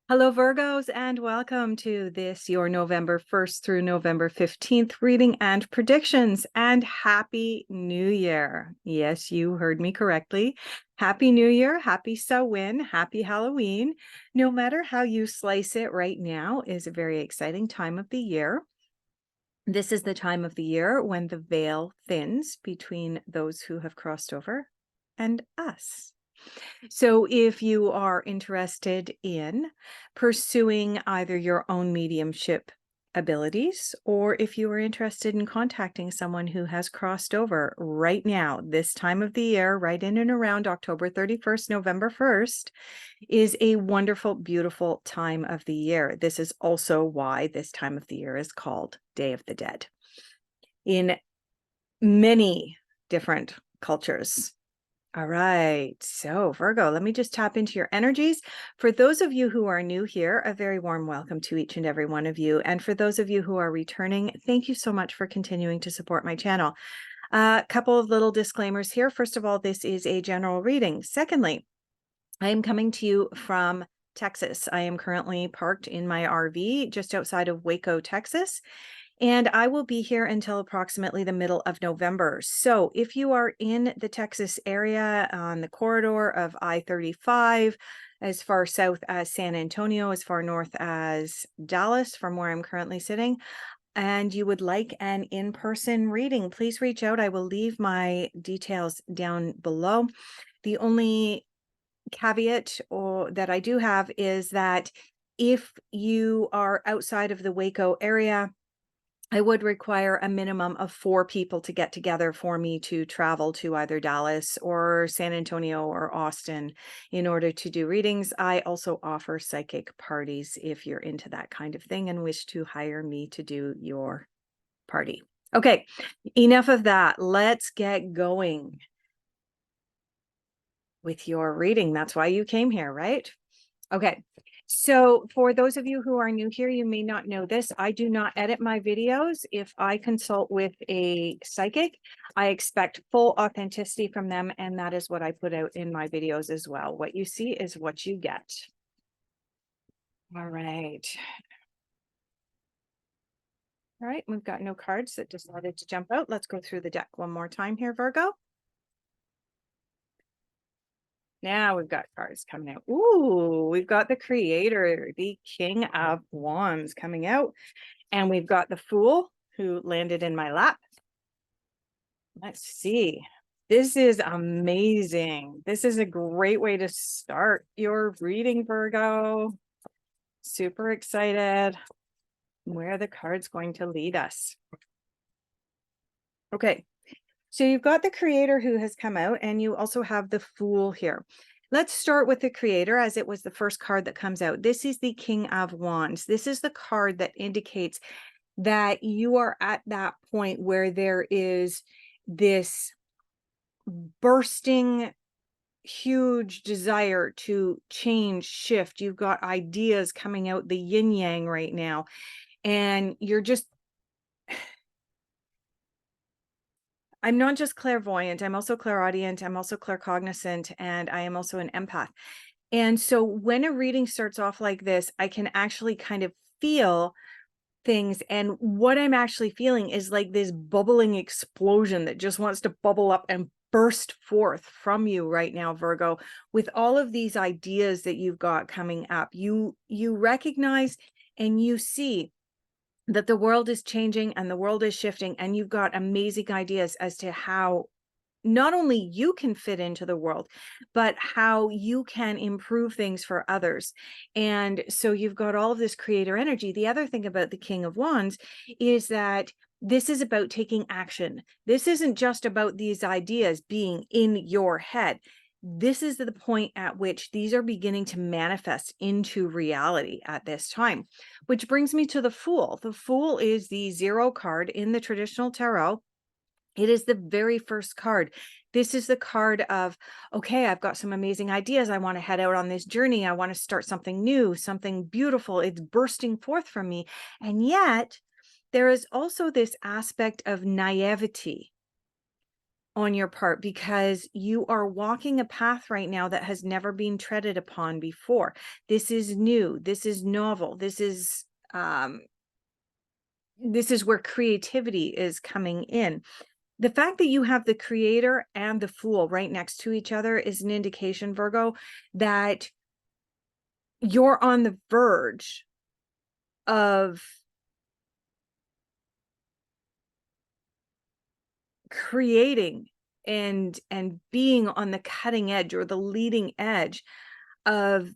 Hello, Virgos, and welcome to this, your November 1st through November 15th reading and predictions. And Happy New Year. Yes, you heard me correctly. Happy New Year, happy Samhain, happy Halloween. No matter how you slice it, right now is a very exciting time of the year. This is the time of the year when the veil thins between those who have crossed over and us. So if you are interested in pursuing either your own mediumship abilities, or if you are interested in contacting someone who has crossed over right now, this time of the year, right in and around October 31st, November 1st, is a wonderful, beautiful time of the year. This is also why this time of the year is called Day of the Dead. In many different cultures, all right, so Virgo, let me just tap into your energies. For those of you who are new here, a very warm welcome to each and every one of you. And for those of you who are returning, thank you so much for continuing to support my channel. A couple of little disclaimers here. First of all, this is a general reading. Secondly, I am coming to you from Texas. I am currently parked in my RV just outside of Waco, Texas. And I will be here until approximately the middle of November. So if you are in the Texas area on the corridor of I-35, as far south as San Antonio, as far north as Dallas, from where I'm currently sitting, and you would like an in-person reading, please reach out. I will leave my details down below. The only caveat that I do have is that if you are outside of the Waco area, I would require a minimum of 4 people to get together for me to travel to either Dallas or San Antonio or Austin in order to do readings. I also offer psychic parties if you're into that kind of thing and wish to hire me to do your party. Okay, enough of that. Let's get going with your reading. That's why you came here, right? Okay, so for those of you who are new here, you may not know this. I do not edit my videos. If I consult with a psychic, I expect full authenticity from them, and that is what I put out in my videos as well. What you see is what you get. All right. All right, we've got no cards that decided to jump out. Let's go through the deck one more time here, Virgo. Now we've got cards coming out. Ooh, we've got the Creator, the King of Wands coming out. And we've got the Fool who landed in my lap. Let's see. This is amazing. This is a great way to start your reading, Virgo. Super excited. Where are the cards going to lead us? Okay. So you've got the Creator who has come out, and you also have the Fool here. Let's start with the Creator, as it was the first card that comes out. This is the King of Wands. This is the card that indicates that you are at that point where there is this bursting, huge desire to change, shift. You've got ideas coming out the yin yang right now, and you're just, I'm not just clairvoyant, I'm also clairaudient, I'm also claircognizant, and I am also an empath. And so when a reading starts off like this, I can actually kind of feel things. And what I'm actually feeling is like this bubbling explosion that just wants to bubble up and burst forth from you right now, Virgo, with all of these ideas that you've got coming up. You recognize and you see that the world is changing and the world is shifting, and you've got amazing ideas as to how not only you can fit into the world, but how you can improve things for others. And so you've got all of this Creator energy. The other thing about the King of Wands is that this is about taking action. This isn't just about these ideas being in your head. This is the point at which these are beginning to manifest into reality at this time, which brings me to the Fool. The Fool is the 0 card in the traditional tarot. It is the very first card. This is the card of, okay, I've got some amazing ideas. I want to head out on this journey. I want to start something new, something beautiful. It's bursting forth from me. And yet there is also this aspect of naivety on your part, because you are walking a path right now that has never been treaded upon before. This is new. This is novel. This is where creativity is coming in. The fact that you have the Creator and the Fool right next to each other is an indication, Virgo, that you're on the verge of creating and being on the cutting edge or the leading edge of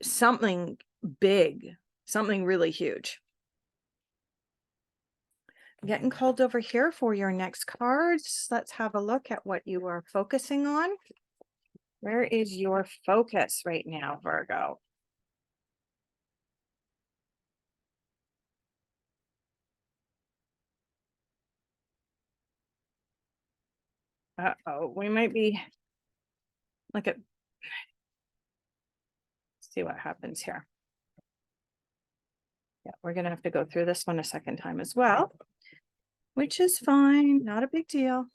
something big, something really huge. I'm getting called over here for your next cards. Let's have a look at what you are focusing on. Where is your focus right now, Virgo? Uh-oh, we might be, look at, see what happens here. Yeah, we're going to have to go through this one a second time as well, which is fine, not a big deal.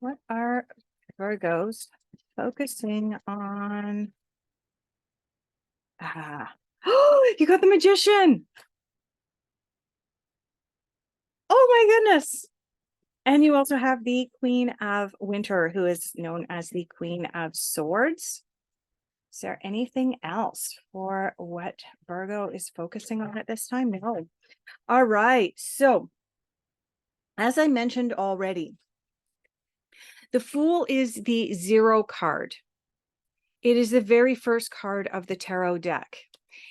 What are Virgos focusing on? Oh, you got the Magician. Oh my goodness. And you also have the Queen of Winter, who is known as the Queen of Swords. Is there anything else for what Virgo is focusing on at this time? No. All right. So, as I mentioned already, the Fool is the 0 card. It is the very first card of the tarot deck.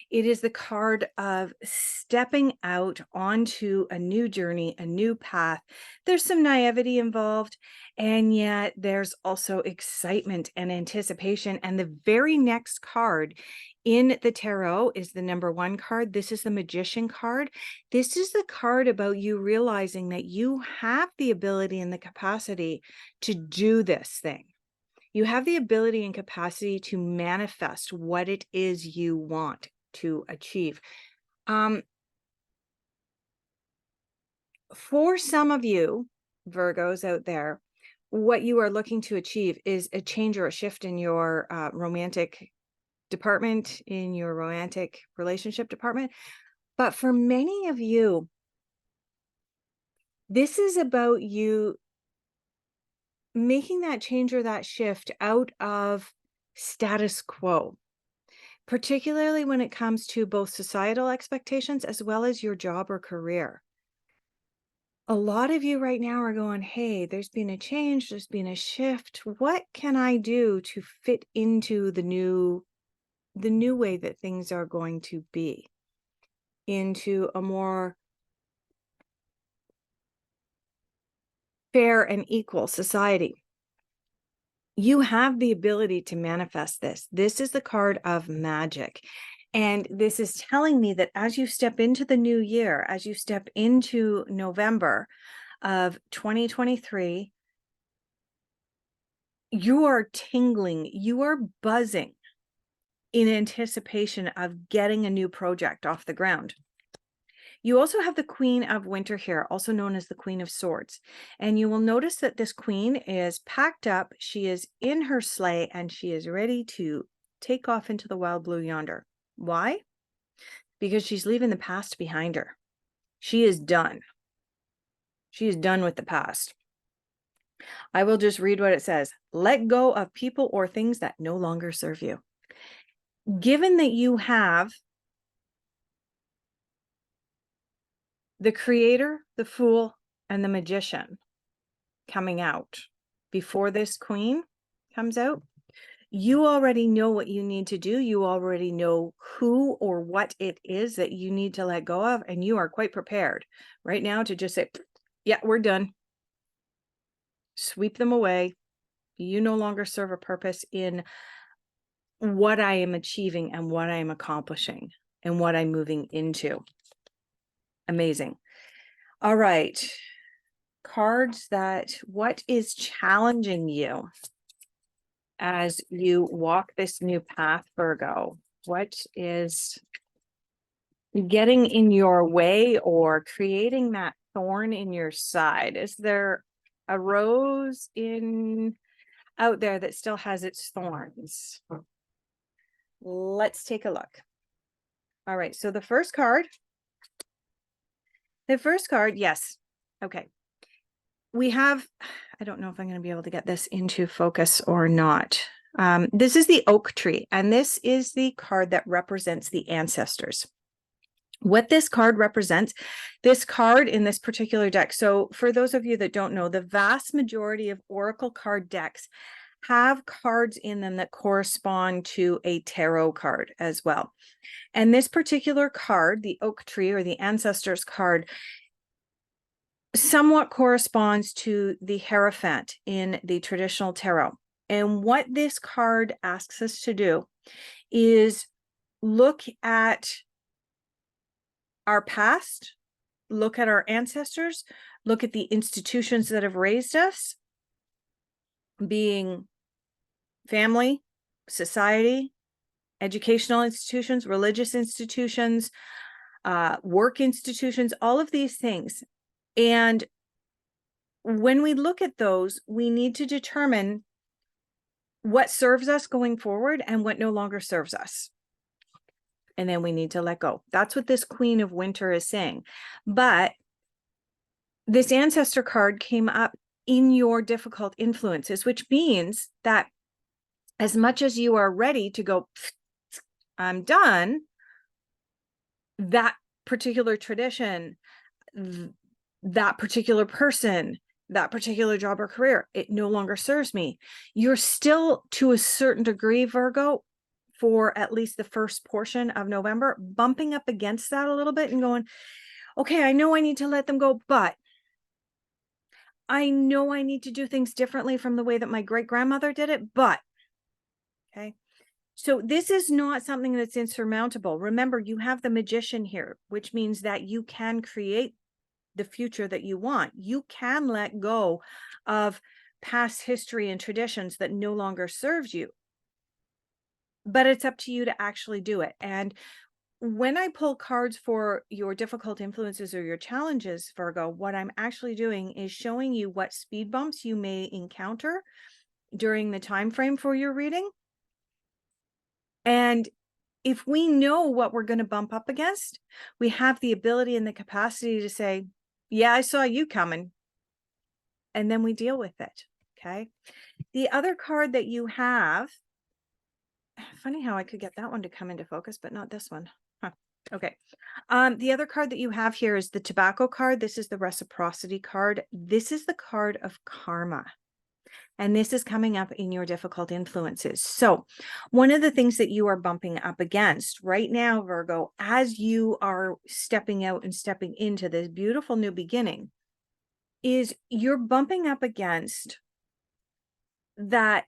It is the card of stepping out onto a new journey, a new path. There's some naivety involved, and yet there's also excitement and anticipation. And the very next card in the tarot is the number 1 card. This is the Magician card. This is the card about you realizing that you have the ability and the capacity to do this thing. You have the ability and capacity to manifest what it is you want to achieve. For some of you Virgos out there, what you are looking to achieve is a change or a shift in your romantic department, in your romantic relationship department. But for many of you, this is about you making that change or that shift out of status quo, particularly when it comes to both societal expectations as well as your job or career. A lot of you right now are going, hey, there's been a change, there's been a shift. What can I do to fit into the new way that things are going to be, into a more fair and equal society? You have the ability to manifest this. This is the card of magic. And this is telling me that as you step into the new year, as you step into November of 2023, you are tingling, you are buzzing in anticipation of getting a new project off the ground. You also have the Queen of Winter here, also known as the Queen of Swords. And you will notice that this queen is packed up. She is in her sleigh and she is ready to take off into the wild blue yonder. Why? Because she's leaving the past behind her. She is done. She is done with the past. I will just read what it says. Let go of people or things that no longer serve you. Given that you have the Creator, the Fool, and the Magician coming out before this Queen comes out, you already know what you need to do. You already know who or what it is that you need to let go of, and you are quite prepared right now to just say, yeah, we're done. Sweep them away. You no longer serve a purpose in what I am achieving and what I am accomplishing and what I'm moving into. Amazing. All right. Cards that, what is challenging you as you walk this new path, Virgo? What is getting in your way or creating that thorn in your side? Is there a rose out there that still has its thorns? Let's take a look. All right, so the first card, yes. Okay. We have, I don't know if I'm going to be able to get this into focus or not. This is the oak tree, and this is the card that represents the ancestors. What this card represents, this card in this particular deck. So for those of you that don't know, the vast majority of Oracle card decks have cards in them that correspond to a tarot card as well. And this particular card, the oak tree or the ancestors card, somewhat corresponds to the Hierophant in the traditional tarot. And what this card asks us to do is look at our past, look at our ancestors, look at the institutions that have raised us, being family, society, educational institutions, religious institutions, work institutions, all of these things. And when we look at those, we need to determine what serves us going forward and what no longer serves us. And then we need to let go. That's what this Queen of Winter is saying. But this ancestor card came up in your difficult influences, which means that as much as you are ready to go, I'm done, that particular tradition, that particular person, that particular job or career, it no longer serves me. You're still, to a certain degree, Virgo, for at least the first portion of November, bumping up against that a little bit and going, okay, I know I need to let them go, but I know I need to do things differently from the way that my great-grandmother did it, but, okay. So this is not something that's insurmountable. Remember, you have the Magician here, which means that you can create the future that you want. You can let go of past history and traditions that no longer serves you. But it's up to you to actually do it. And when I pull cards for your difficult influences or your challenges, Virgo, what I'm actually doing is showing you what speed bumps you may encounter during the time frame for your reading. And if we know what we're going to bump up against, we have the ability and the capacity to say, yeah, I saw you coming. And then we deal with it. Okay. The other card that you have, funny how I could get that one to come into focus, but not this one. Huh. Okay. The other card that you have here is the tobacco card. This is the reciprocity card. This is the card of karma. And this is coming up in your difficult influences. So one of the things that you are bumping up against right now, Virgo, as you are stepping out and stepping into this beautiful new beginning, is you're bumping up against that.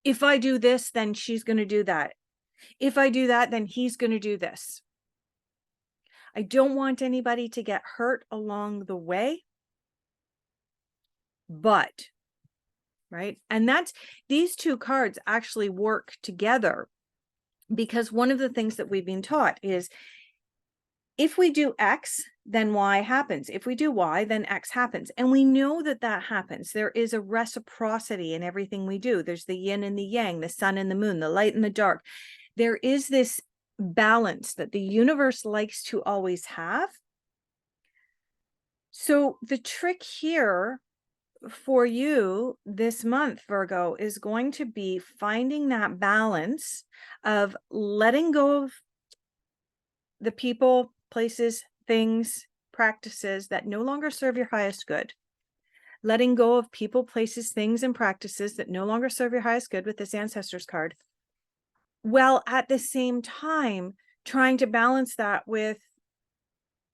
If I do this, then she's going to do that. If I do that, then he's going to do this. I don't want anybody to get hurt along the way. But, right? And that's, these two cards actually work together, because one of the things that we've been taught is if we do X, then Y happens. If we do Y, then X happens. And we know that that happens. There is a reciprocity in everything we do. There's the yin and the yang, the sun and the moon, the light and the dark. There is this balance that the universe likes to always have. So the trick here for you this month, Virgo, is going to be finding that balance of letting go of the people, places, things, practices that no longer serve your highest good. Letting go of people, places, things, and practices that no longer serve your highest good with this ancestors card. Well, at the same time, trying to balance that with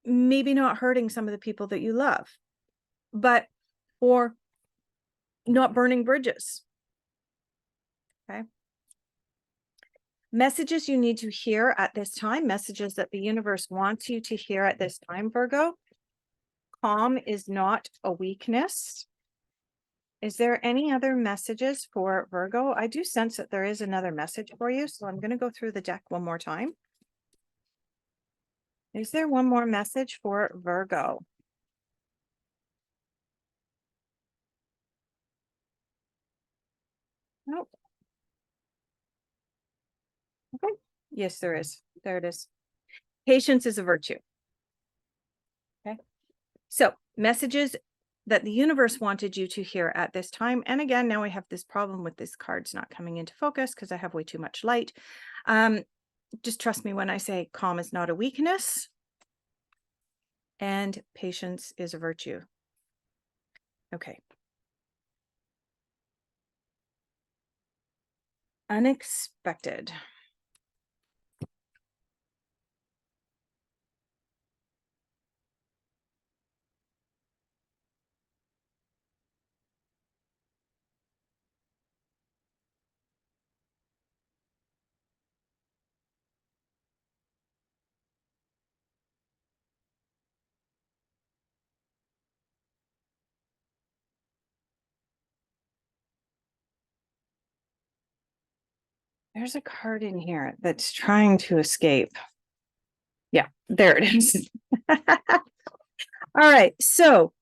maybe not hurting some of the people that you love, or not burning bridges. Okay. Messages you need to hear at this time, messages that the universe wants you to hear at this time, Virgo. Calm is not a weakness. Is there any other messages for Virgo? I do sense that there is another message for you, so I'm going to go through the deck one more time. Is there one more message for Virgo? Nope. Okay. Yes, there is. There it is. Patience is a virtue. Okay. So, messages that the universe wanted you to hear at this time. And again, now we have this problem with this cards not coming into focus because I have way too much light. Just trust me when I say calm is not a weakness and patience is a virtue. Okay. Unexpected. There's a card in here that's trying to escape. Yeah, there it is. All right. So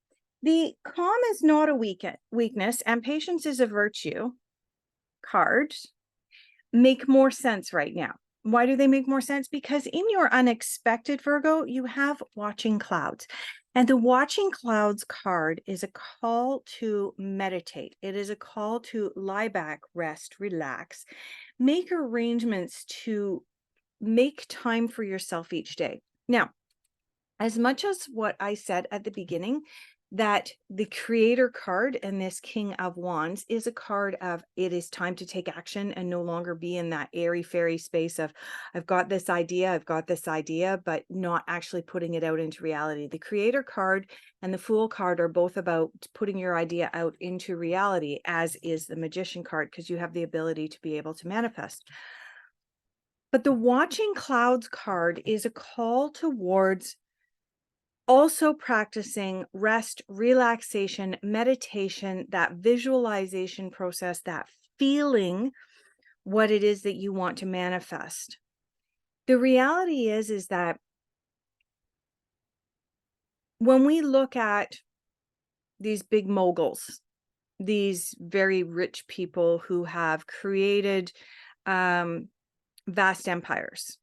the calm is not a weakness and patience is a virtue cards make more sense right now. Why do they make more sense? Because in your unexpected Virgo, you have watching clouds. And the watching clouds card is a call to meditate. It is a call to lie back, rest, relax, make arrangements to make time for yourself each day. Now, as much as what I said at the beginning, that the creator card and this King of Wands is a card of it is time to take action and no longer be in that airy fairy space of I've got this idea, but not actually putting it out into reality. The creator card and the Fool card are both about putting your idea out into reality, as is the Magician card, because you have the ability to be able to manifest. But the Watching Clouds card is a call towards also practicing rest, relaxation, meditation, that visualization process, that feeling what it is that you want to manifest. The reality is that when we look at these big moguls, these very rich people who have created vast empires,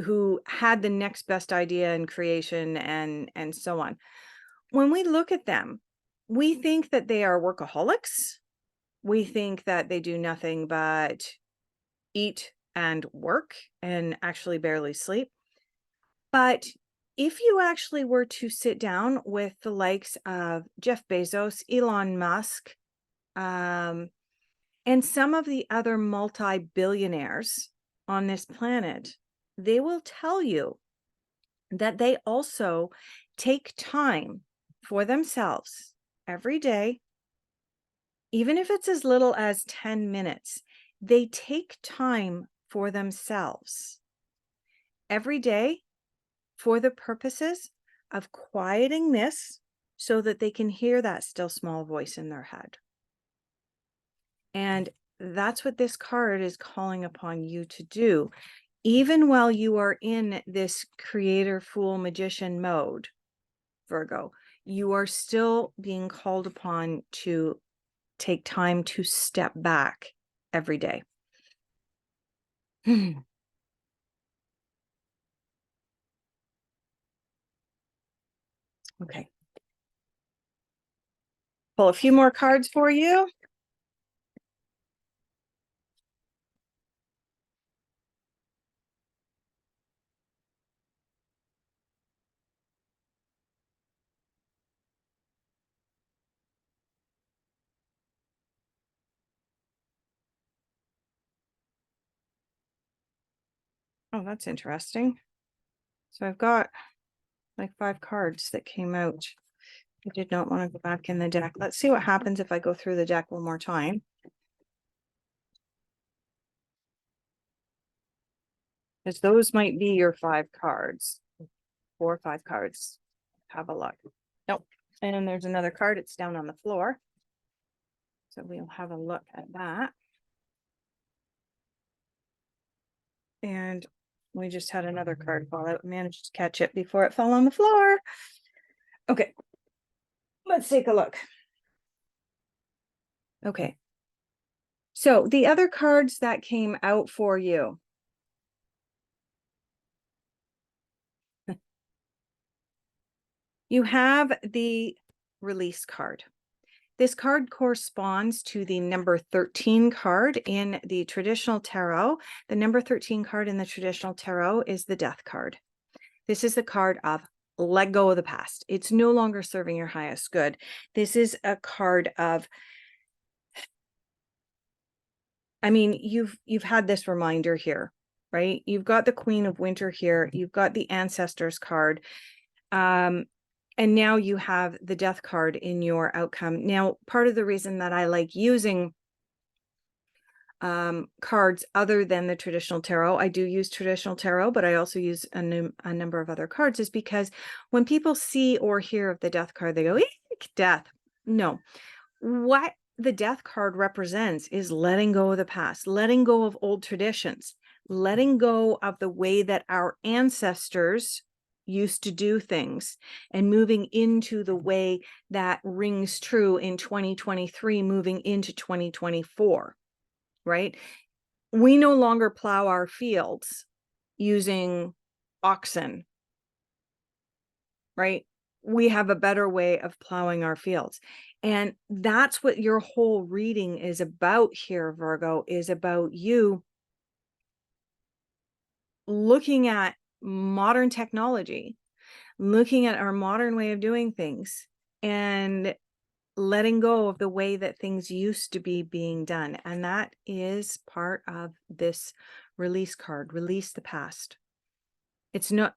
who had the next best idea in creation and so on. When we look at them, we think that they are workaholics. We think that they do nothing but eat and work and actually barely sleep. But if you actually were to sit down with the likes of Jeff Bezos, Elon Musk, and some of the other multi-billionaires on this planet, they will tell you that they also take time for themselves every day, even if it's as little as 10 minutes. They take time for themselves every day for the purposes of quieting this so that they can hear that still small voice in their head. And that's what this card is calling upon you to do. Even while you are in this creator, fool, magician mode, Virgo, you are still being called upon to take time to step back every day. Okay. Pull a few more cards for you. Oh, that's interesting. So I've got like 5 cards that came out. I did not want to go back in the deck. Let's see what happens if I go through the deck one more time. Because those might be your 5 cards. 4 or 5 cards. Have a look. Nope. And then there's another card. It's down on the floor. So we'll have a look at that. And We just had another card fall out. Managed to catch it before it fell on the floor. Okay. Let's take a look. Okay. So the other cards that came out for you. You have the release card. This card corresponds to the number 13 card in the traditional tarot. The number 13 card in the traditional tarot is the Death card. This is the card of let go of the past. It's no longer serving your highest good. This is a card of, I mean, you've had this reminder here, right? You've got the Queen of Winter here. You've got the Ancestors card. And now you have the Death card in your outcome. Now, part of the reason that I like using cards other than the traditional tarot, I do use traditional tarot, but I also use a number of other cards, is because when people see or hear of the Death card, they go, eek, death. No, what the Death card represents is letting go of the past, letting go of old traditions, letting go of the way that our ancestors used to do things, and moving into the way that rings true in 2023, moving into 2024, right? We no longer plow our fields using oxen, right? We have a better way of plowing our fields. And that's what your whole reading is about here, Virgo, is about you looking at modern technology, looking at our modern way of doing things, and letting go of the way that things used to be being done. And that is part of this release card. Release the past. It's no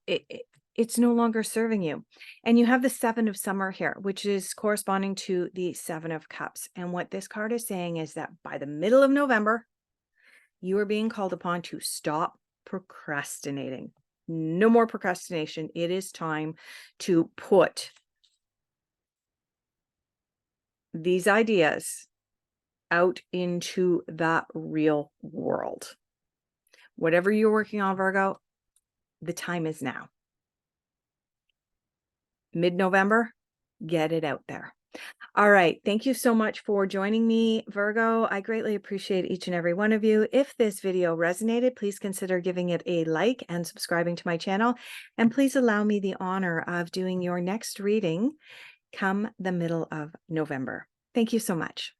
longer serving you. And you have the Seven of Summer here, which is corresponding to the Seven of Cups. And what this card is saying is that by the middle of November, you are being called upon to stop procrastinating. No more procrastination. It is time to put these ideas out into the real world. Whatever you're working on, Virgo, the time is now. Mid-November, get it out there. All right. Thank you so much for joining me, Virgo. I greatly appreciate each and every one of you. If this video resonated, please consider giving it a like and subscribing to my channel. And please allow me the honor of doing your next reading come the middle of November. Thank you so much.